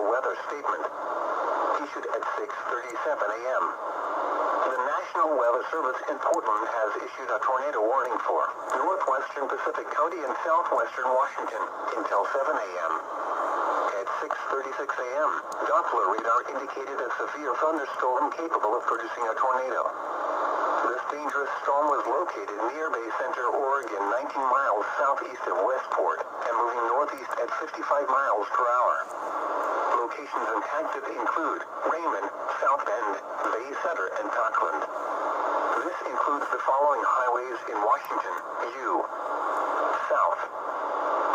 weather statement issued at 6:37 a.m. The National Weather Service in Portland has issued a tornado warning for northwestern Pacific County and southwestern Washington until 7 a.m. At 6:36 a.m., Doppler radar indicated a severe thunderstorm capable of producing a tornado. This dangerous storm was located near Bay Center, Oregon, 19 miles southeast of Westport, and moving northeast at 55 miles per hour. Locations impacted include Raymond, South Bend, Bay Center, and Parkland. This includes the following highways in Washington: U. South.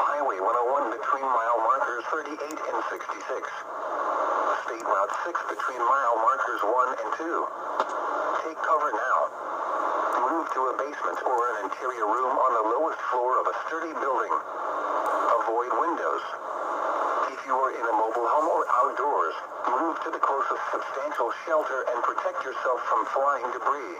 Highway 101 between mile markers 38 and 66. State Route 6 between mile markers 1 and 2. Take cover now. Move to a basement or an interior room on the lowest floor of a sturdy building. Avoid windows. If you are in a mobile home or outdoors, move to the closest substantial shelter and protect yourself from flying debris.